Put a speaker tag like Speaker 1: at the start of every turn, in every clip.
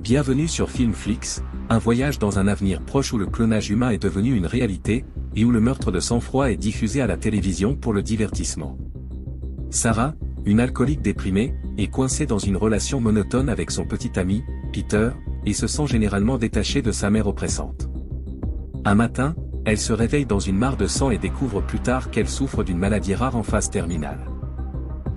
Speaker 1: Bienvenue sur Filmflix, un voyage dans un avenir proche où le clonage humain est devenu une réalité, et où le meurtre de sang-froid est diffusé à la télévision pour le divertissement. Sarah, une alcoolique déprimée, est coincée dans une relation monotone avec son petit ami, Peter, et se sent généralement détachée de sa mère oppressante. Un matin, elle se réveille dans une mare de sang et découvre plus tard qu'elle souffre d'une maladie rare en phase terminale.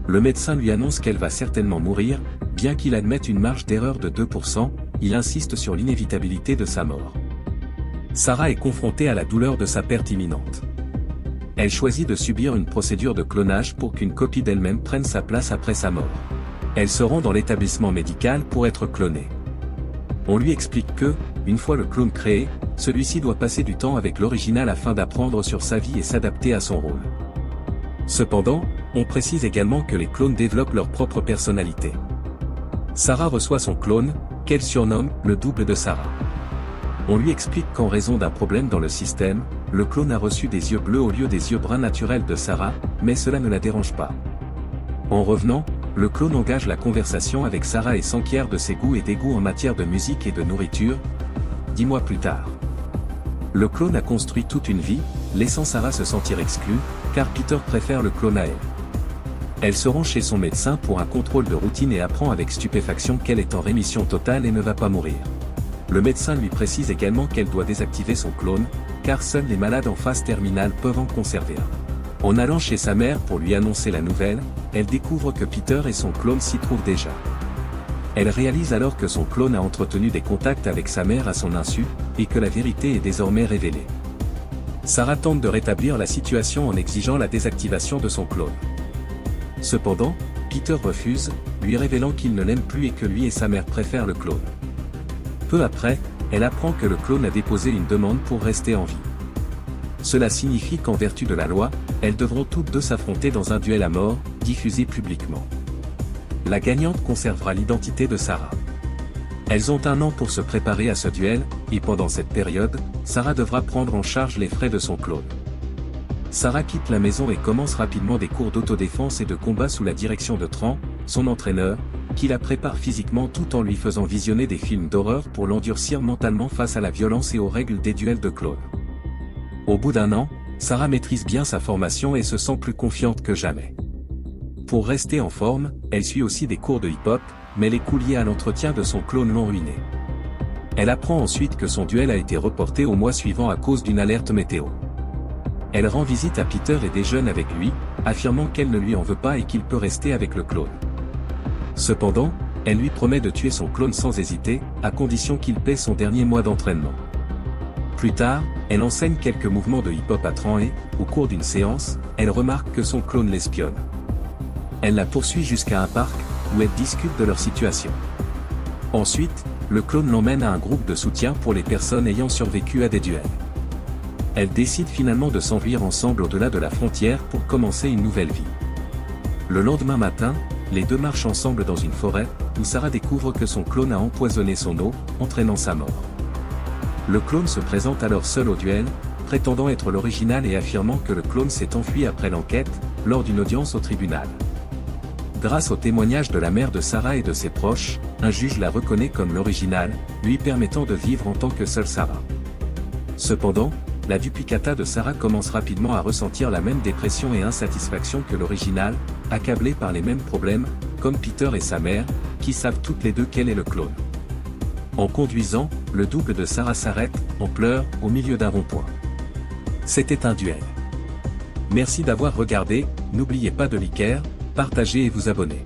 Speaker 1: Le médecin lui annonce qu'elle va certainement mourir, bien qu'il admette une marge d'erreur de 2%, il insiste sur l'inévitabilité de sa mort. Sarah est confrontée à la douleur de sa perte imminente. Elle choisit de subir une procédure de clonage pour qu'une copie d'elle-même prenne sa place après sa mort. Elle se rend dans l'établissement médical pour être clonée. On lui explique que, une fois le clone créé, celui-ci doit passer du temps avec l'original afin d'apprendre sur sa vie et s'adapter à son rôle. Cependant, on précise également que les clones développent leur propre personnalité. Sarah reçoit son clone, qu'elle surnomme le double de Sarah. On lui explique qu'en raison d'un problème dans le système, le clone a reçu des yeux bleus au lieu des yeux bruns naturels de Sarah, mais cela ne la dérange pas. En revenant, le clone engage la conversation avec Sarah et s'enquiert de ses goûts et dégoûts en matière de musique et de nourriture. 10 mois plus tard. Le clone a construit toute une vie, laissant Sarah se sentir exclue, car Peter préfère le clone à elle. Elle se rend chez son médecin pour un contrôle de routine et apprend avec stupéfaction qu'elle est en rémission totale et ne va pas mourir. Le médecin lui précise également qu'elle doit désactiver son clone, car seuls les malades en phase terminale peuvent en conserver un. En allant chez sa mère pour lui annoncer la nouvelle, elle découvre que Peter et son clone s'y trouvent déjà. Elle réalise alors que son clone a entretenu des contacts avec sa mère à son insu, et que la vérité est désormais révélée. Sarah tente de rétablir la situation en exigeant la désactivation de son clone. Cependant, Peter refuse, lui révélant qu'il ne l'aime plus et que lui et sa mère préfèrent le clone. Peu après, elle apprend que le clone a déposé une demande pour rester en vie. Cela signifie qu'en vertu de la loi, elles devront toutes deux s'affronter dans un duel à mort, diffusé publiquement. La gagnante conservera l'identité de Sarah. Elles ont 1 an pour se préparer à ce duel, et pendant cette période, Sarah devra prendre en charge les frais de son clone. Sarah quitte la maison et commence rapidement des cours d'autodéfense et de combat sous la direction de Tran, son entraîneur, qui la prépare physiquement tout en lui faisant visionner des films d'horreur pour l'endurcir mentalement face à la violence et aux règles des duels de clones. Au bout d'1 an, Sarah maîtrise bien sa formation et se sent plus confiante que jamais. Pour rester en forme, elle suit aussi des cours de hip-hop, mais les coûts liés à l'entretien de son clone l'ont ruinée. Elle apprend ensuite que son duel a été reporté au mois suivant à cause d'une alerte météo. Elle rend visite à Peter et déjeune avec lui, affirmant qu'elle ne lui en veut pas et qu'il peut rester avec le clone. Cependant, elle lui promet de tuer son clone sans hésiter, à condition qu'il paie son dernier mois d'entraînement. Plus tard, elle enseigne quelques mouvements de hip-hop à Tran et, au cours d'une séance, elle remarque que son clone l'espionne. Elle la poursuit jusqu'à un parc, où elle discute de leur situation. Ensuite, le clone l'emmène à un groupe de soutien pour les personnes ayant survécu à des duels. Elle décide finalement de s'enfuir ensemble au-delà de la frontière pour commencer une nouvelle vie. Le lendemain matin, les deux marchent ensemble dans une forêt, où Sarah découvre que son clone a empoisonné son eau, entraînant sa mort. Le clone se présente alors seul au duel, prétendant être l'original et affirmant que le clone s'est enfui après l'enquête, lors d'une audience au tribunal. Grâce au témoignage de la mère de Sarah et de ses proches, un juge la reconnaît comme l'original, lui permettant de vivre en tant que seule Sarah. Cependant, la duplicata de Sarah commence rapidement à ressentir la même dépression et insatisfaction que l'original, accablée par les mêmes problèmes, comme Peter et sa mère, qui savent toutes les deux qu'elle est le clone. En conduisant, le double de Sarah s'arrête, en pleurs, au milieu d'un rond-point. C'était un duel. Merci d'avoir regardé, n'oubliez pas de liker, partager et vous abonner.